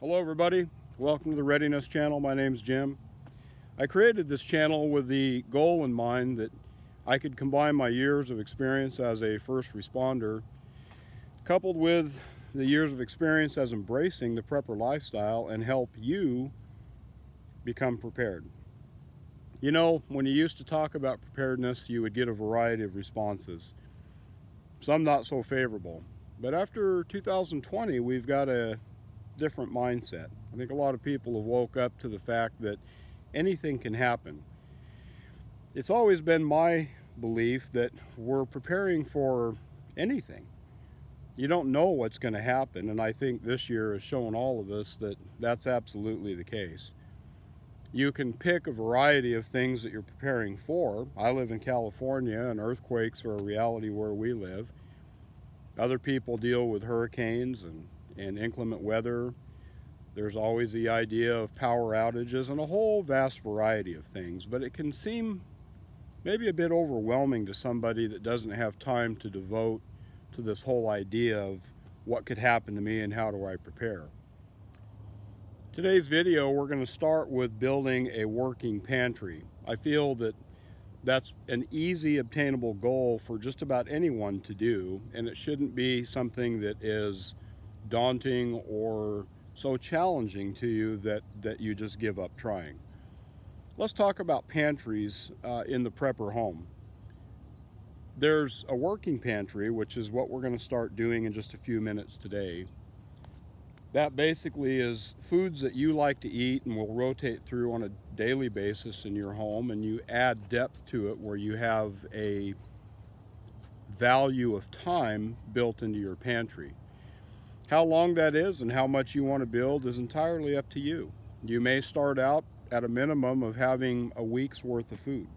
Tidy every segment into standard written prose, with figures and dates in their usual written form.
Hello everybody, welcome to the Readiness channel. My name's Jim. I created this channel with the goal in mind that I could combine my years of experience as a first responder coupled with the years of experience as embracing the prepper lifestyle and help you become prepared. You know, when you used to talk about preparedness, you would get a variety of responses, some not so favorable. But after 2020, we've got a different mindset. I think a lot of people have woke up to the fact that anything can happen. It's always been my belief that we're preparing for anything. You don't know what's going to happen, and I think this year has shown all of us that that's absolutely the case. You can pick a variety of things that you're preparing for. I live in California, and earthquakes are a reality where we live. Other people deal with hurricanes and inclement weather. There's always the idea of power outages and a whole vast variety of things, but it can seem maybe a bit overwhelming to somebody that doesn't have time to devote to this whole idea of what could happen to me and how do I prepare. Today's video, we're going to start with building a working pantry. I feel that that's an easy obtainable goal for just about anyone to do, and it shouldn't be something that is daunting or so challenging to you that you just give up trying. Let's talk about pantries in the prepper home. There's a working pantry, which is what we're going to start doing in just a few minutes today. That basically is foods that you like to eat and will rotate through on a daily basis in your home, and you add depth to it where you have a value of time built into your pantry. How long that is and how much you want to build is entirely up to you. You may start out at a minimum of having a week's worth of food.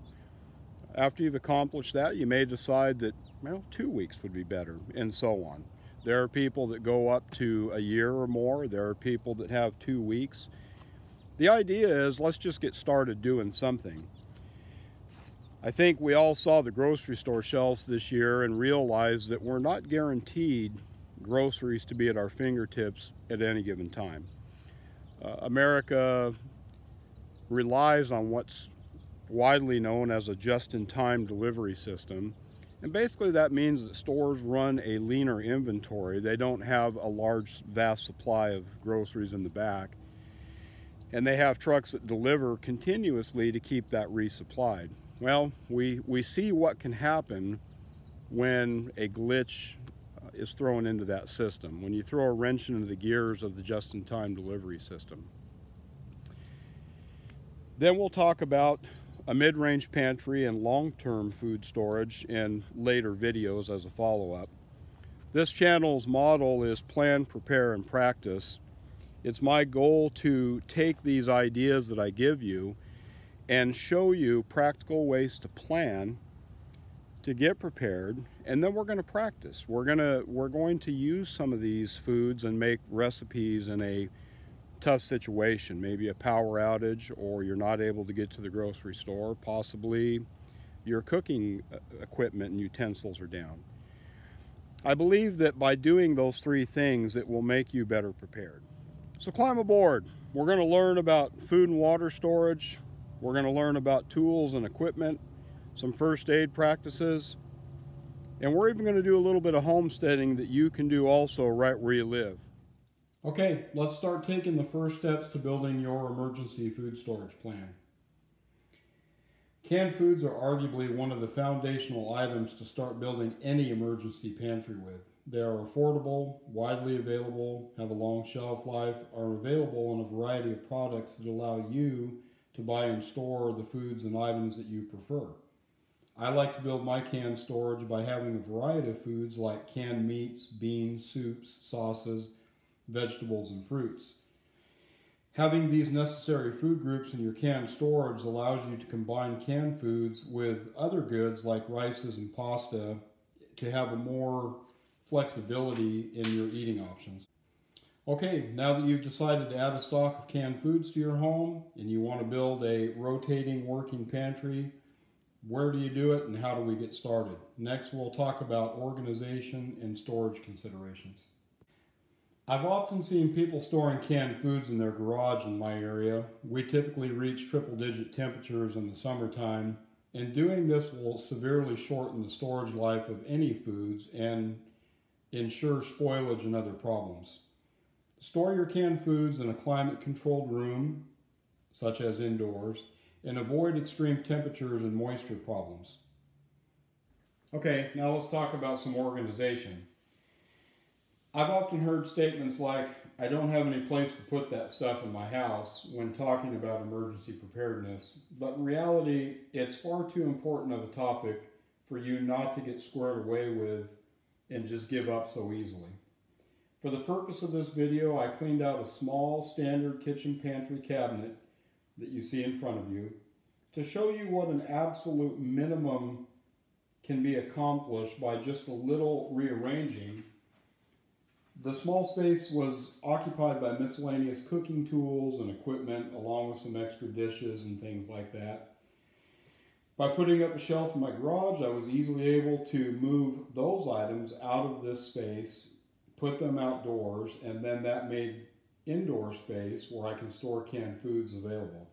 After you've accomplished that, you may decide that, well, 2 weeks would be better, and so on. There are people that go up to a year or more. There are people that have 2 weeks. The idea is, let's just get started doing something. I think we all saw the grocery store shelves this year and realized that we're not guaranteed groceries to be at our fingertips at any given time. America relies on what's widely known as a just-in-time delivery system. And basically that means that stores run a leaner inventory. They don't have a large, vast supply of groceries in the back. And they have trucks that deliver continuously to keep that resupplied. Well, we see what can happen when a glitch is thrown into that system, when you throw a wrench into the gears of the just-in-time delivery system. Then we'll talk about a mid-range pantry and long-term food storage in later videos as a follow-up. This channel's model is plan, prepare, and practice. It's my goal to take these ideas that I give you and show you practical ways to plan, to get prepared, and then we're going to practice. We're going to use some of these foods and make recipes in a tough situation, maybe a power outage, or you're not able to get to the grocery store, possibly your cooking equipment and utensils are down. I believe that by doing those three things, it will make you better prepared. So climb aboard. We're going to learn about food and water storage. We're going to learn about tools and equipment, some first aid practices, and we're even going to do a little bit of homesteading that you can do also right where you live. Okay, let's start taking the first steps to building your emergency food storage plan. Canned foods are arguably one of the foundational items to start building any emergency pantry with. They are affordable, widely available, have a long shelf life, are available in a variety of products that allow you to buy and store the foods and items that you prefer. I like to build my canned storage by having a variety of foods like canned meats, beans, soups, sauces, vegetables, and fruits. Having these necessary food groups in your canned storage allows you to combine canned foods with other goods like rices and pasta to have a more flexibility in your eating options. Okay, now that you've decided to add a stock of canned foods to your home and you want to build a rotating working pantry, where do you do it and how do we get started? Next, we'll talk about organization and storage considerations. I've often seen people storing canned foods in their garage in my area. We typically reach triple-digit temperatures in the summertime, and doing this will severely shorten the storage life of any foods and ensure spoilage and other problems. Store your canned foods in a climate-controlled room, such as indoors, and avoid extreme temperatures and moisture problems. Okay, now let's talk about some organization. I've often heard statements like, "I don't have any place to put that stuff in my house," when talking about emergency preparedness, but in reality, it's far too important of a topic for you not to get squared away with and just give up so easily. For the purpose of this video, I cleaned out a small standard kitchen pantry cabinet that you see in front of you to show you what an absolute minimum can be accomplished by just a little rearranging. The small space was occupied by miscellaneous cooking tools and equipment, along with some extra dishes and things like that. By putting up a shelf in my garage, I was easily able to move those items out of this space, put them outdoors, and then that made indoor space where I can store canned foods available.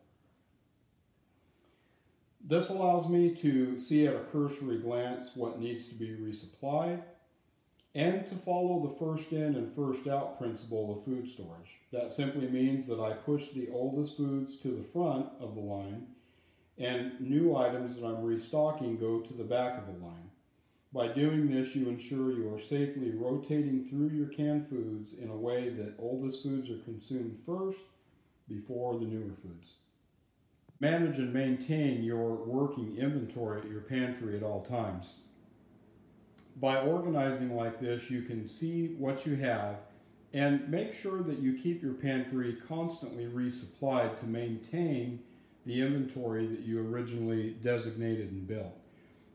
This allows me to see at a cursory glance what needs to be resupplied, and to follow the first in and first out principle of food storage. That simply means that I push the oldest foods to the front of the line, and new items that I'm restocking go to the back of the line. By doing this, you ensure you are safely rotating through your canned foods in a way that oldest foods are consumed first before the newer foods. Manage and maintain your working inventory at your pantry at all times. By organizing like this, you can see what you have and make sure that you keep your pantry constantly resupplied to maintain the inventory that you originally designated and built.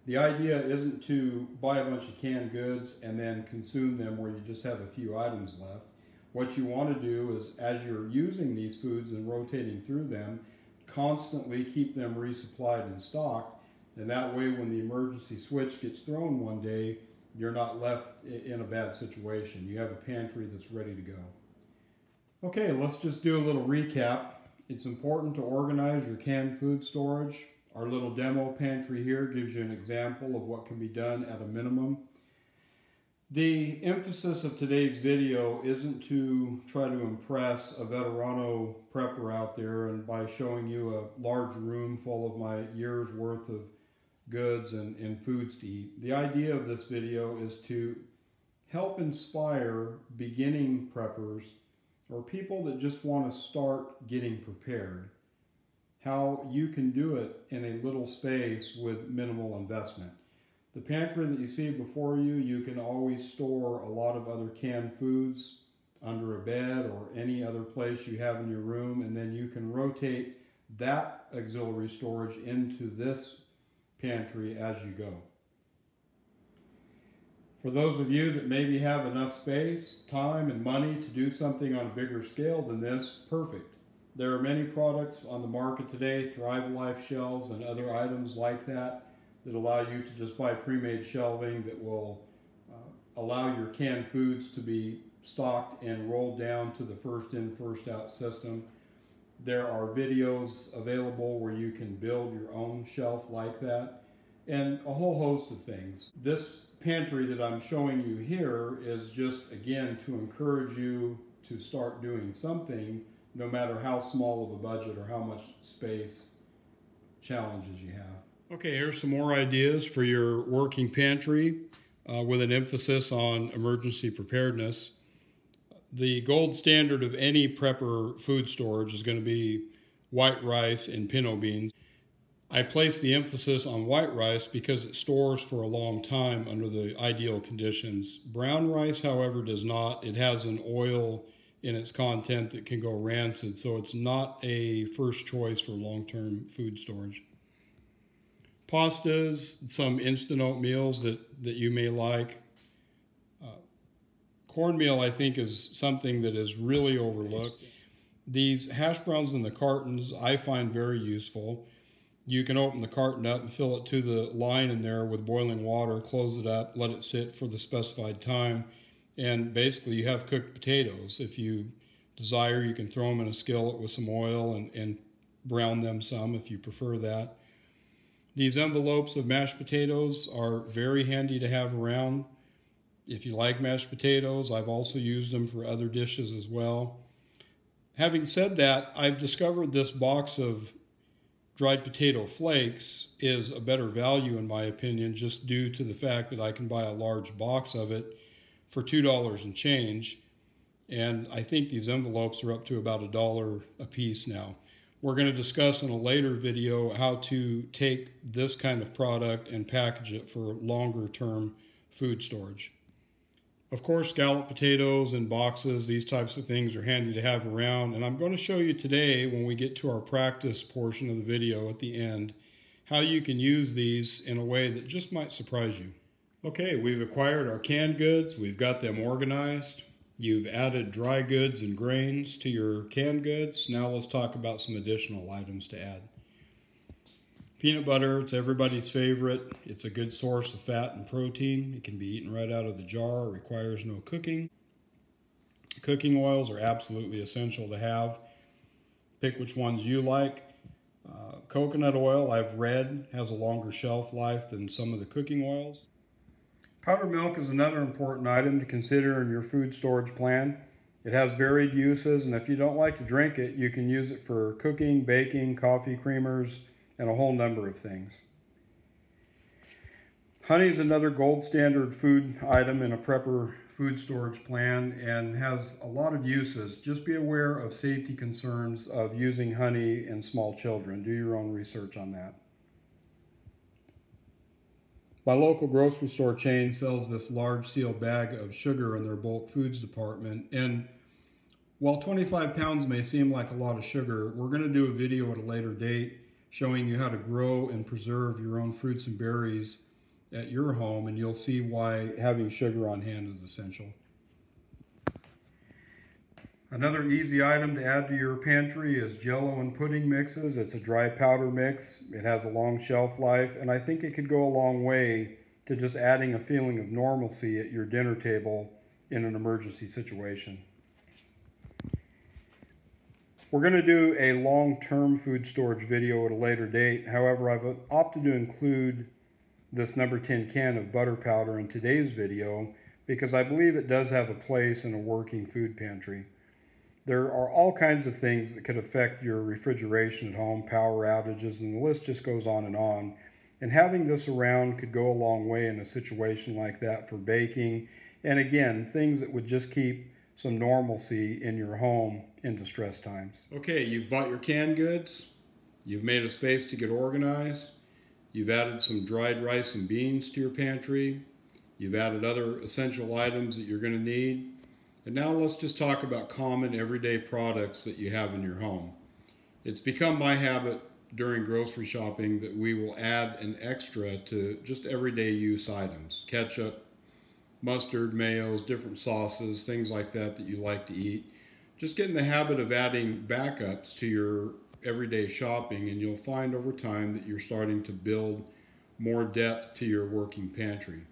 The idea isn't to buy a bunch of canned goods and then consume them where you just have a few items left. What you want to do is, as you're using these foods and rotating through them, constantly keep them resupplied and stocked, and that way when the emergency switch gets thrown one day, you're not left in a bad situation. You have a pantry that's ready to go. Okay, let's just do a little recap. It's important to organize your canned food storage. Our little demo pantry here gives you an example of what can be done at a minimum. The emphasis of today's video isn't to try to impress a veterano prepper out there and by showing you a large room full of my year's worth of goods and foods to eat. The idea of this video is to help inspire beginning preppers or people that just want to start getting prepared, how you can do it in a little space with minimal investment. The pantry that you see before you, you can always store a lot of other canned foods under a bed or any other place you have in your room, and then you can rotate that auxiliary storage into this pantry as you go. For those of you that maybe have enough space, time, and money to do something on a bigger scale than this, perfect. There are many products on the market today, Thrive Life shelves and other items like that, that allow you to just buy pre-made shelving that will allow your canned foods to be stocked and rolled down to the first in, first out system. There are videos available where you can build your own shelf like that, and a whole host of things. This pantry that I'm showing you here is just, again, to encourage you to start doing something, no matter how small of a budget or how much space challenges you have. Okay, here's some more ideas for your working pantry with an emphasis on emergency preparedness. The gold standard of any prepper food storage is going to be white rice and pinto beans. I place the emphasis on white rice because it stores for a long time under the ideal conditions. Brown rice, however, does not. It has an oil in its content that can go rancid, so it's not a first choice for long-term food storage. Pastas, some instant oatmeals that you may like. Cornmeal, I think, is something that is really overlooked. These hash browns in the cartons I find very useful. You can open the carton up and fill it to the line in there with boiling water, close it up, let it sit for the specified time, And basically you have cooked potatoes. If you desire, you can throw them in a skillet with some oil and brown them some if you prefer that. These envelopes of mashed potatoes are very handy to have around. If you like mashed potatoes, I've also used them for other dishes as well. Having said that, I've discovered this box of dried potato flakes is a better value in my opinion, just due to the fact that I can buy a large box of it for $2 and change. And I think these envelopes are up to about $1 a piece now. We're going to discuss in a later video how to take this kind of product and package it for longer term food storage. Of course, scalloped potatoes in boxes, these types of things are handy to have around. And I'm going to show you today, when we get to our practice portion of the video at the end, how you can use these in a way that just might surprise you. Okay, we've acquired our canned goods. We've got them organized. You've added dry goods and grains to your canned goods. Now let's talk about some additional items to add. Peanut butter, it's everybody's favorite. It's a good source of fat and protein. It can be eaten right out of the jar. It requires no cooking. Cooking oils are absolutely essential to have. Pick which ones you like. Coconut oil, I've read, has a longer shelf life than some of the cooking oils. Powdered milk is another important item to consider in your food storage plan. It has varied uses, and if you don't like to drink it, you can use it for cooking, baking, coffee creamers, and a whole number of things. Honey is another gold standard food item in a prepper food storage plan and has a lot of uses. Just be aware of safety concerns of using honey in small children. Do your own research on that. My local grocery store chain sells this large sealed bag of sugar in their bulk foods department. And while 25 pounds may seem like a lot of sugar, we're going to do a video at a later date showing you how to grow and preserve your own fruits and berries at your home, and you'll see why having sugar on hand is essential. Another easy item to add to your pantry is Jello and pudding mixes. It's a dry powder mix. It has a long shelf life, and I think it could go a long way to just adding a feeling of normalcy at your dinner table in an emergency situation. We're going to do a long-term food storage video at a later date. However, I've opted to include this number 10 can of butter powder in today's video because I believe it does have a place in a working food pantry. There are all kinds of things that could affect your refrigeration at home, power outages, and the list just goes on and on. And having this around could go a long way in a situation like that for baking. And again, things that would just keep some normalcy in your home in distress times. Okay, you've bought your canned goods. You've made a space to get organized. You've added some dried rice and beans to your pantry. You've added other essential items that you're going to need. And now let's just talk about common everyday products that you have in your home. It's become my habit during grocery shopping that we will add an extra to just everyday use items. Ketchup, mustard, mayos, different sauces, things like that you like to eat. Just get in the habit of adding backups to your everyday shopping, and you'll find over time that you're starting to build more depth to your working pantry.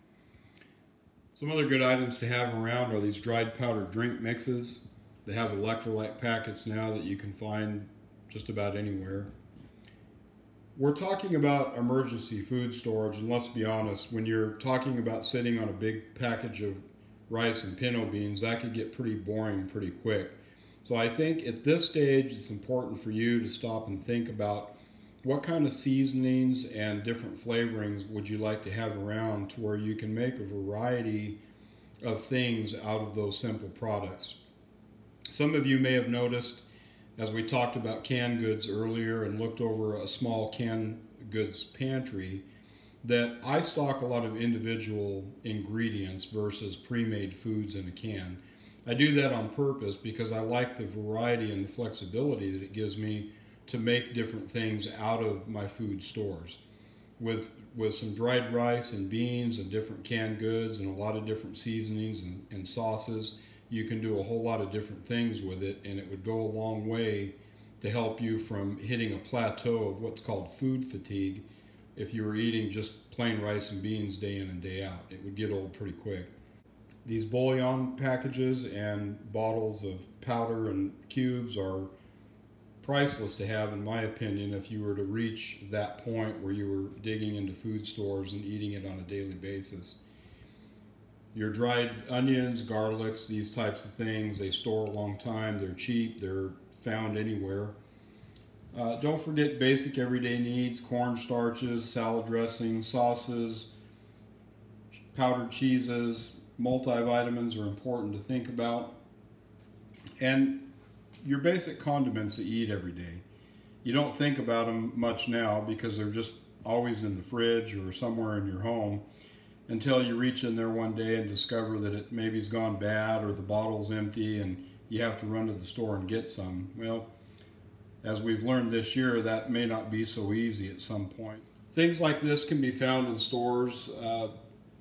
Some other good items to have around are these dried powdered drink mixes. They have electrolyte packets now that you can find just about anywhere. We're talking about emergency food storage, and let's be honest, when you're talking about sitting on a big package of rice and pinto beans, that could get pretty boring pretty quick. So I think at this stage, it's important for you to stop and think about what kind of seasonings and different flavorings would you like to have around to where you can make a variety of things out of those simple products. Some of you may have noticed, as we talked about canned goods earlier and looked over a small canned goods pantry, that I stock a lot of individual ingredients versus pre-made foods in a can. I do that on purpose because I like the variety and the flexibility that it gives me to make different things out of my food stores. With some dried rice and beans and different canned goods and a lot of different seasonings and sauces, you can do a whole lot of different things with it, and it would go a long way to help you from hitting a plateau of what's called food fatigue. If you were eating just plain rice and beans day in and day out, it would get old pretty quick. These bouillon packages and bottles of powder and cubes are priceless to have, in my opinion, if you were to reach that point where you were digging into food stores and eating it on a daily basis. Your dried onions, garlics, these types of things, they store a long time, they're cheap, they're found anywhere. Don't forget basic everyday needs: cornstarches, salad dressings, sauces, powdered cheeses. Multivitamins are important to think about. And your basic condiments that you eat every day. You don't think about them much now because they're just always in the fridge or somewhere in your home, until you reach in there one day and discover that it maybe's gone bad or the bottle's empty and you have to run to the store and get some. Well, as we've learned this year, that may not be so easy at some point. Things like this can be found in stores.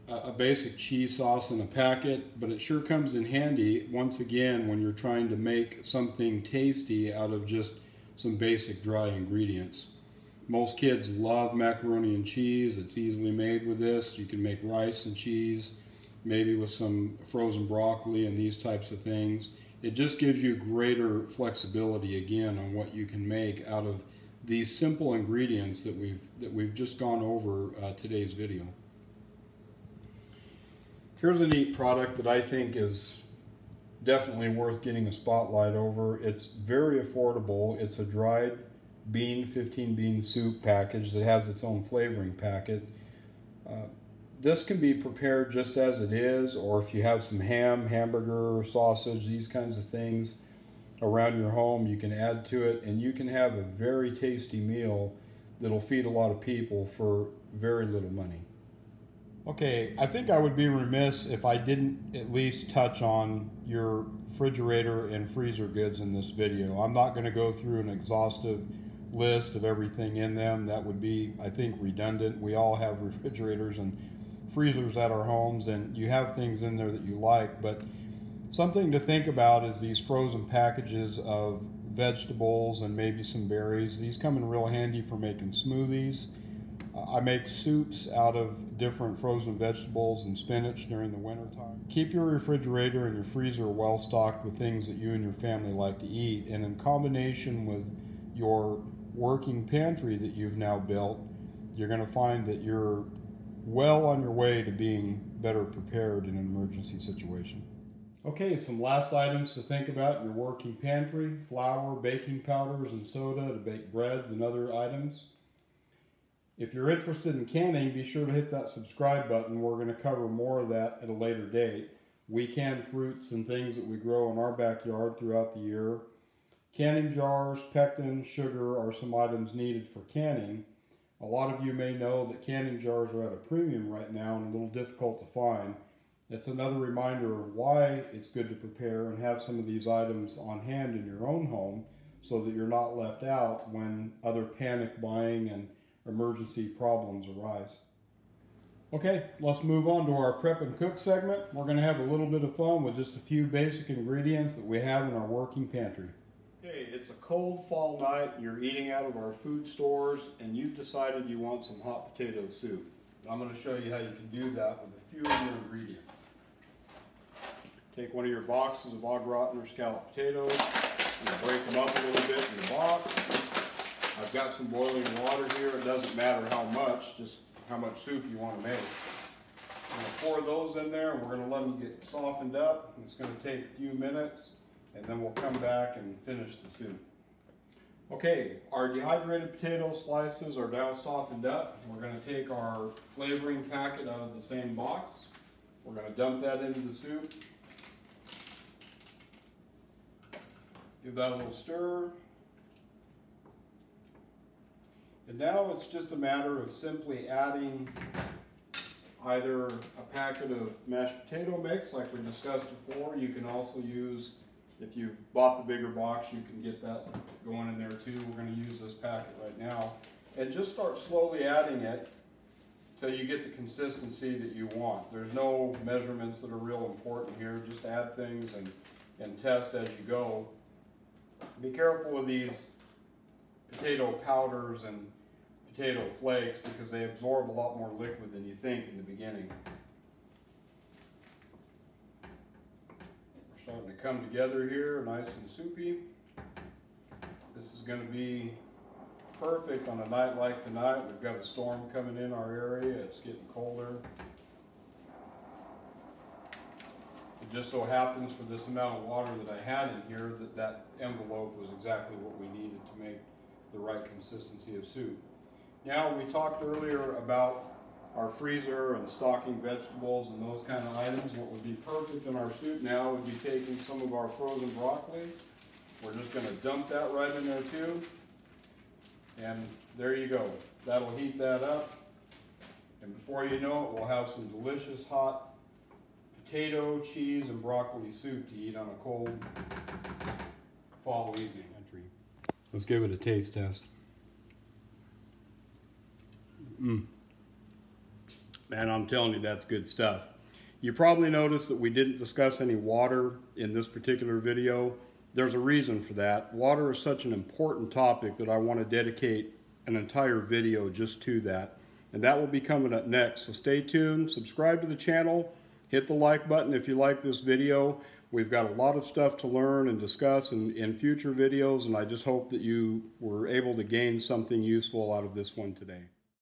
A basic cheese sauce in a packet, but it sure comes in handy once again when you're trying to make something tasty out of just some basic dry ingredients. Most kids love macaroni and cheese. It's easily made with this. You can make rice and cheese, maybe with some frozen broccoli and these types of things. It just gives you greater flexibility again on what you can make out of these simple ingredients that we've just gone over today's video. Here's a neat product that I think is definitely worth getting a spotlight over. It's very affordable. It's a dried bean, 15 bean soup package that has its own flavoring packet. This can be prepared just as it is, or if you have some ham, hamburger, sausage, these kinds of things around your home, you can add to it, and you can have a very tasty meal that'll feed a lot of people for very little money. Okay, I think I would be remiss if I didn't at least touch on your refrigerator and freezer goods in this video. I'm not going to go through an exhaustive list of everything in them. That would be, I think, redundant. We all have refrigerators and freezers at our homes, and you have things in there that you like, but something to think about is these frozen packages of vegetables and maybe some berries. These come in real handy for making smoothies. I make soups out of different frozen vegetables and spinach during the winter time. Keep your refrigerator and your freezer well stocked with things that you and your family like to eat, and in combination with your working pantry that you've now built, you're going to find that you're well on your way to being better prepared in an emergency situation. Okay, some last items to think about in your working pantry: flour, baking powders, and soda to bake breads and other items. If you're interested in canning, be sure to hit that subscribe button. We're going to cover more of that at a later date. We can fruits and things that we grow in our backyard throughout the year. Canning jars, pectin, sugar are some items needed for canning. A lot of you may know that canning jars are at a premium right now and a little difficult to find. It's another reminder of why it's good to prepare and have some of these items on hand in your own home so that you're not left out when other panic buying and emergency problems arise. Okay, let's move on to our prep and cook segment. We're going to have a little bit of fun with just a few basic ingredients that we have in our working pantry. Okay, it's a cold fall night and you're eating out of our food stores and you've decided you want some hot potato soup. I'm going to show you how you can do that with a few of your ingredients. Take one of your boxes of au gratin or scalloped potatoes and break them up a little bit in the box. I've got some boiling water here. It doesn't matter how much, just how much soup you want to make. I'm going to pour those in there and we're going to let them get softened up. It's going to take a few minutes and then we'll come back and finish the soup. Okay, our dehydrated potato slices are now softened up. We're going to take our flavoring packet out of the same box. We're going to dump that into the soup. Give that a little stir. And now it's just a matter of simply adding either a packet of mashed potato mix like we discussed before. You can also use, if you've bought the bigger box, you can get that going in there too. We're going to use this packet right now. And just start slowly adding it till you get the consistency that you want. There's no measurements that are real important here. Just add things and test as you go. Be careful with these potato powders and potato flakes because they absorb a lot more liquid than you think in the beginning. Starting to come together here, nice and soupy. This is going to be perfect on a night like tonight. We've got a storm coming in our area. It's getting colder. It just so happens for this amount of water that I had in here that envelope was exactly what we needed to make the right consistency of soup. Now, we talked earlier about our freezer and stocking vegetables and those kind of items. What would be perfect in our soup now would be taking some of our frozen broccoli. We're just going to dump that right in there too. And there you go. That'll heat that up. And before you know it, we'll have some delicious hot potato, cheese, and broccoli soup to eat on a cold fall evening. Let's give it a taste test. Man, I'm telling you, that's good stuff. You probably noticed that we didn't discuss any water in this particular video. There's a reason for that. Water is such an important topic that I want to dedicate an entire video just to that. And that will be coming up next. So stay tuned, subscribe to the channel, hit the like button if you like this video. We've got a lot of stuff to learn and discuss in future videos, and I just hope that you were able to gain something useful out of this one today.